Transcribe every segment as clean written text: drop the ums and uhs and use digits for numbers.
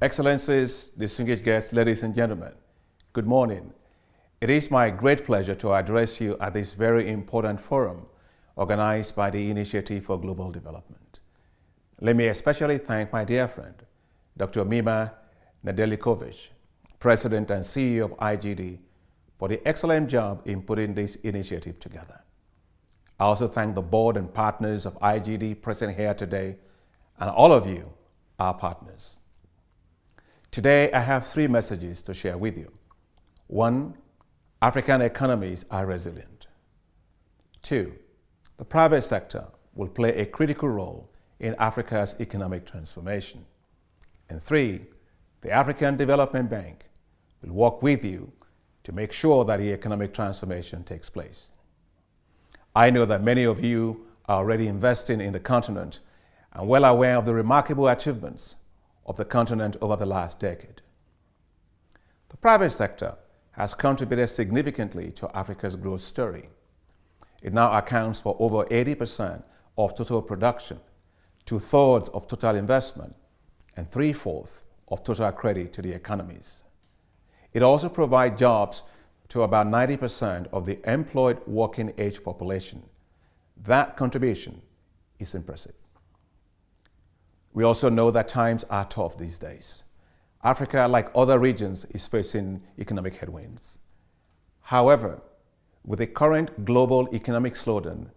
Excellencies, distinguished guests, ladies and gentlemen, good morning. It is my great pleasure to address you at this very important forum organized by the Initiative for Global Development. Let me especially thank my dear friend, Dr. Mima Nedeljkovic, President and CEO of IGD, for the excellent job in putting this initiative together. I also thank the board and partners of IGD present here today, and all of you, our partners. Today, I have three messages to share with you. One, African economies are resilient. Two, the private sector will play a critical role in Africa's economic transformation. And three, the African Development Bank will work with you to make sure that the economic transformation takes place. I know that many of you are already investing in the continent and well aware of the remarkable achievements of the continent over the last decade. The private sector has contributed significantly to Africa's growth story. It now accounts for over 80% of total production, 2/3 of total investment, and 3/4 of total credit to the economies. It also provides jobs to about 90% of the employed working age population. That contribution is impressive. We also know that times are tough these days. Africa, like other regions, is facing economic headwinds. However, with the current global economic slowdown,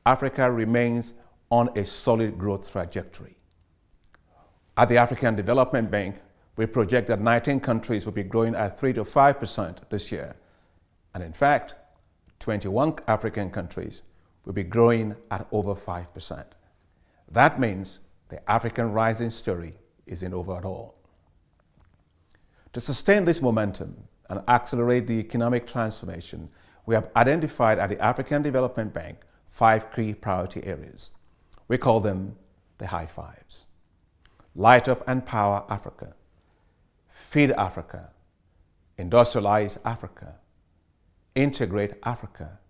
Africa remains on a solid growth trajectory. At the African Development Bank, we project that 19 countries will be growing at 3 to 5% this year. And in fact, 21 African countries will be growing at over 5%. That means the African rising story is in overall. To sustain this momentum and accelerate the economic transformation, we have identified at the African Development Bank 5 key priority areas. We call them the high fives. Light up and power Africa, feed Africa, industrialize Africa, integrate Africa,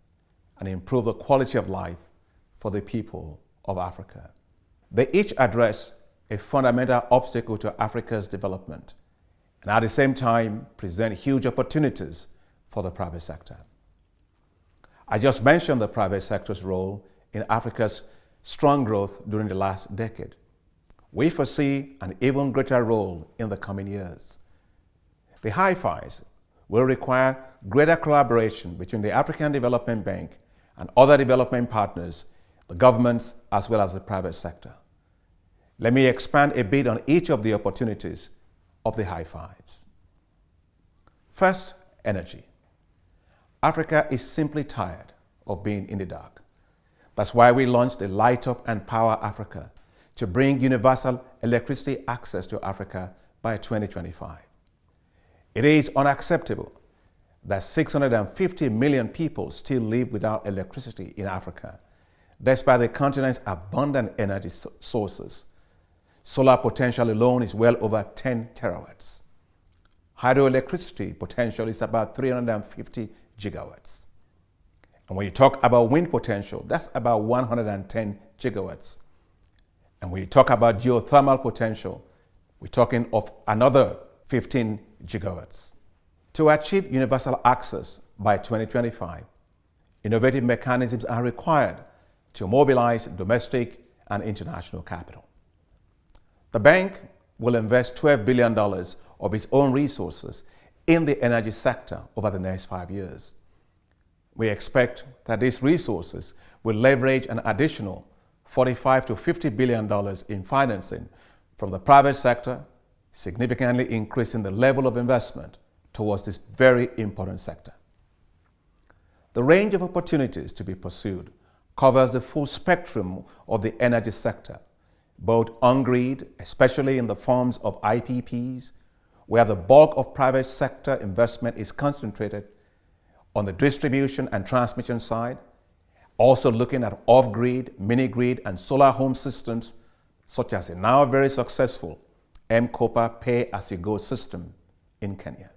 and improve the quality of life for the people of Africa. They each address a fundamental obstacle to Africa's development and at the same time present huge opportunities for the private sector. I just mentioned the private sector's role in Africa's strong growth during the last decade. We foresee an even greater role in the coming years. The high fives will require greater collaboration between the African Development Bank and other development partners, the governments, as well as the private sector. Let me expand a bit on each of the opportunities of the high fives. First, energy. Africa is simply tired of being in the dark. That's why we launched the Light Up and Power Africa to bring universal electricity access to Africa by 2025. It is unacceptable that 650 million people still live without electricity in Africa, despite the continent's abundant energy sources. Solar potential alone is well over 10 terawatts. Hydroelectricity potential is about 350 gigawatts. And when you talk about wind potential, that's about 110 gigawatts. And when you talk about geothermal potential, we're talking of another 15 gigawatts. To achieve universal access by 2025, innovative mechanisms are required to mobilize domestic and international capital. The bank will invest $12 billion of its own resources in the energy sector over the next 5 years. We expect that these resources will leverage an additional $45 to $50 billion in financing from the private sector, significantly increasing the level of investment towards this very important sector. The range of opportunities to be pursued covers the full spectrum of the energy sector, both on-grid, especially in the forms of IPPs, where the bulk of private sector investment is concentrated, on the distribution and transmission side, also looking at off-grid, mini-grid, and solar home systems, such as the now very successful M-Kopa pay-as-you-go system in Kenya.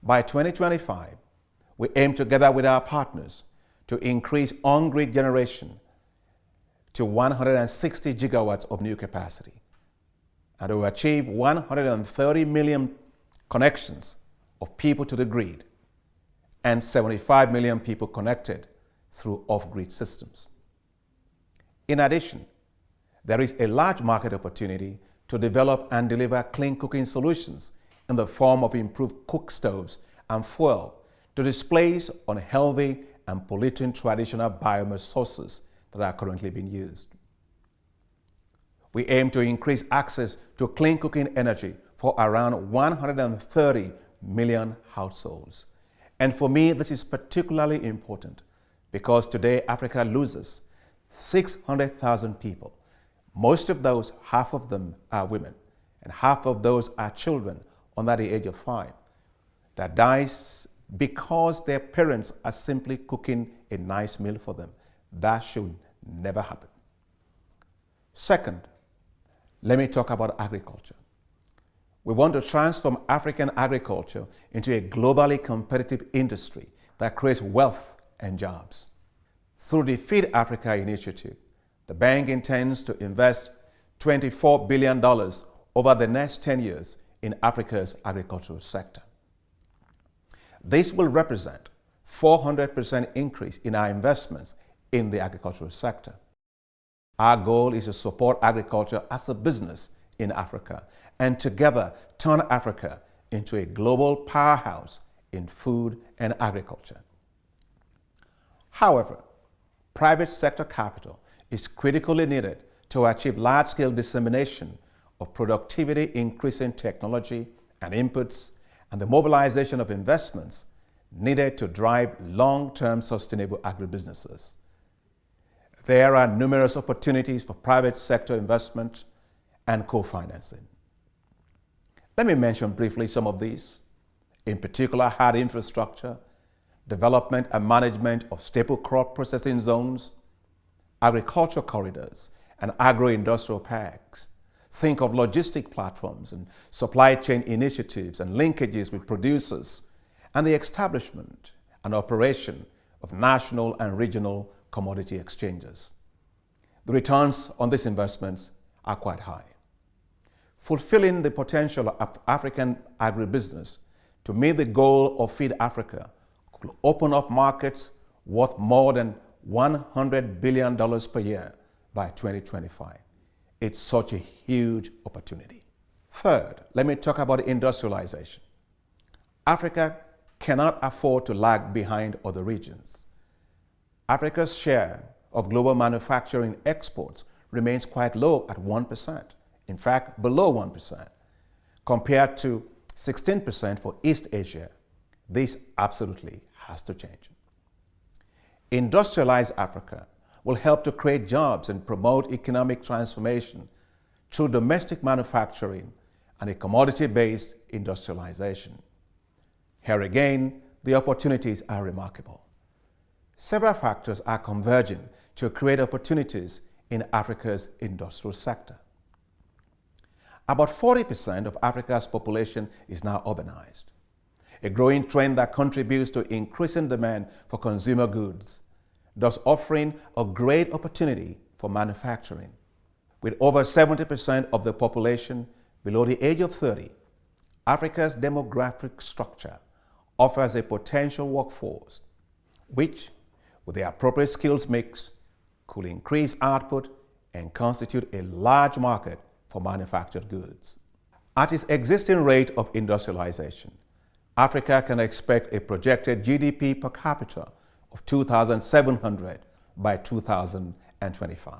By 2025, we aim together with our partners to increase on-grid generation to 160 gigawatts of new capacity. and to achieve 130 million connections of people to the grid and 75 million people connected through off-grid systems. In addition, there is a large market opportunity to develop and deliver clean cooking solutions in the form of improved cook stoves and fuel to displace unhealthy and polluting traditional biomass sources that are currently being used. We aim to increase access to clean cooking energy for around 130 million households. And for me, this is particularly important because today Africa loses 600,000 people. Most of those, half of them are women, and half of those are children under the age of 5 that dies because their parents are simply cooking a nice meal for them. That should never happen. Second, let me talk about agriculture. We want to transform African agriculture into a globally competitive industry that creates wealth and jobs. Through the Feed Africa initiative, the bank intends to invest $24 billion over the next 10 years in Africa's agricultural sector. This will represent 400% increase in our investments in the agricultural sector. Our goal is to support agriculture as a business in Africa and together turn Africa into a global powerhouse in food and agriculture. However, private sector capital is critically needed to achieve large-scale dissemination of productivity-increasing technology and inputs and the mobilization of investments needed to drive long-term sustainable agribusinesses. There are numerous opportunities for private sector investment and co-financing. Let me mention briefly some of these, in particular hard infrastructure, development and management of staple crop processing zones, agriculture corridors, and agro-industrial parks. Think of logistic platforms and supply chain initiatives and linkages with producers, and the establishment and operation of national and regional commodity exchanges. The returns on these investments are quite high. Fulfilling the potential of African agribusiness to meet the goal of Feed Africa could open up markets worth more than $100 billion per year by 2025. It's such a huge opportunity. Third, let me talk about industrialization. Africa cannot afford to lag behind other regions. Africa's share of global manufacturing exports remains quite low at 1%, in fact, below 1%, compared to 16% for East Asia. This absolutely has to change. Industrialized Africa will help to create jobs and promote economic transformation through domestic manufacturing and a commodity-based industrialization. Here again, the opportunities are remarkable. Several factors are converging to create opportunities in Africa's industrial sector. About 40% of Africa's population is now urbanized, a growing trend that contributes to increasing demand for consumer goods, thus offering a great opportunity for manufacturing. With over 70% of the population below the age of 30, Africa's demographic structure offers a potential workforce which, with the appropriate skills mix, could increase output and constitute a large market for manufactured goods. At its existing rate of industrialization, Africa can expect a projected GDP per capita of $2,700 by 2025.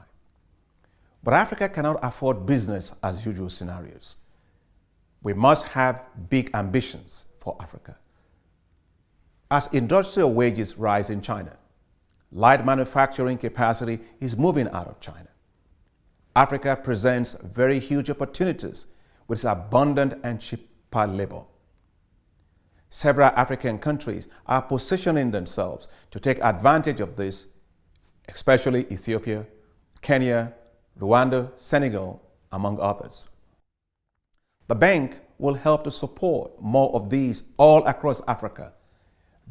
But Africa cannot afford business as usual scenarios. We must have big ambitions for Africa. As industrial wages rise in China, light manufacturing capacity is moving out of China. Africa presents very huge opportunities with its abundant and cheaper labor. Several African countries are positioning themselves to take advantage of this, especially Ethiopia, Kenya, Rwanda, Senegal, among others. The bank will help to support more of these all across Africa.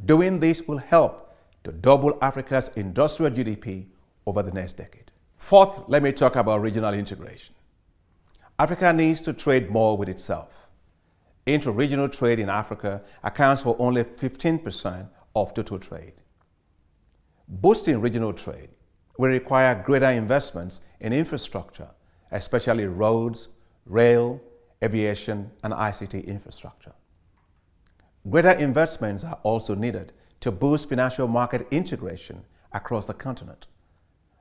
Doing this will help to double Africa's industrial GDP over the next decade. Fourth, let me talk about regional integration. Africa needs to trade more with itself. Inter-regional trade in Africa accounts for only 15% of total trade. Boosting regional trade will require greater investments in infrastructure, especially roads, rail, aviation, and ICT infrastructure. Greater investments are also needed to boost financial market integration across the continent.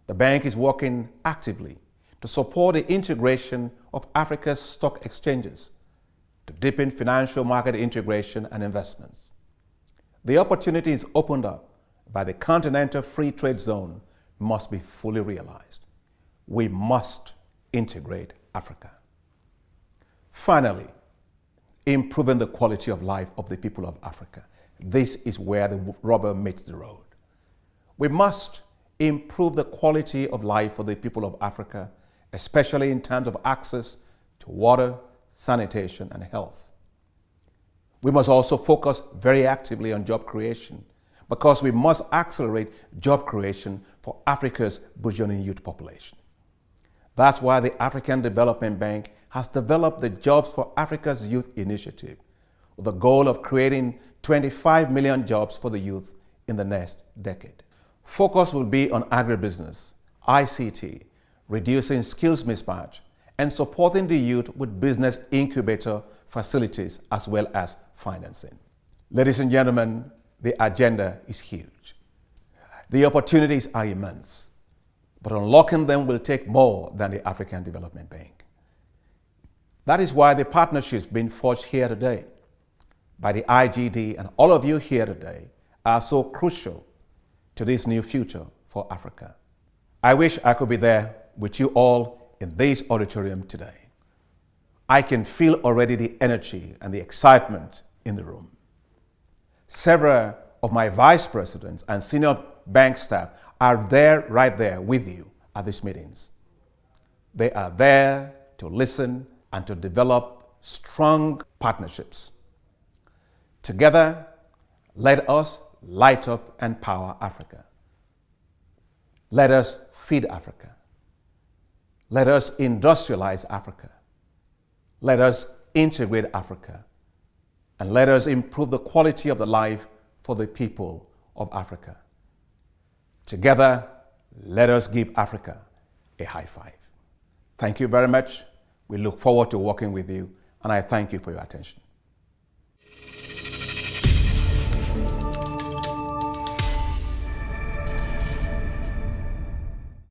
The bank is working actively to support the integration of Africa's stock exchanges, to deepen financial market integration and investments. The opportunities opened up by the Continental Free Trade Zone must be fully realized. We must integrate Africa. Finally, improving the quality of life of the people of Africa. This is where the rubber meets the road. We must improve the quality of life for the people of Africa, especially in terms of access to water, sanitation, and health. We must also focus very actively on job creation, because we must accelerate job creation for Africa's burgeoning youth population. That's why the African Development Bank has developed the Jobs for Africa's Youth initiative, with the goal of creating 25 million jobs for the youth in the next decade. Focus will be on agribusiness, ICT, reducing skills mismatch, and supporting the youth with business incubator facilities as well as financing. Ladies and gentlemen, the agenda is huge. The opportunities are immense, but unlocking them will take more than the African Development Bank. That is why the partnerships being forged here today by the IGD and all of you here today are so crucial to this new future for Africa. I wish I could be there with you all in this auditorium today. I can feel already the energy and the excitement in the room. Several of my vice presidents and senior bank staff are there, right there with you at these meetings. They are there to listen and to develop strong partnerships. Together, let us light up and power Africa. Let us feed Africa. Let us industrialize Africa. Let us integrate Africa. And let us improve the quality of the life for the people of Africa. Together, let us give Africa a high five. Thank you very much. We look forward to working with you, and I thank you for your attention.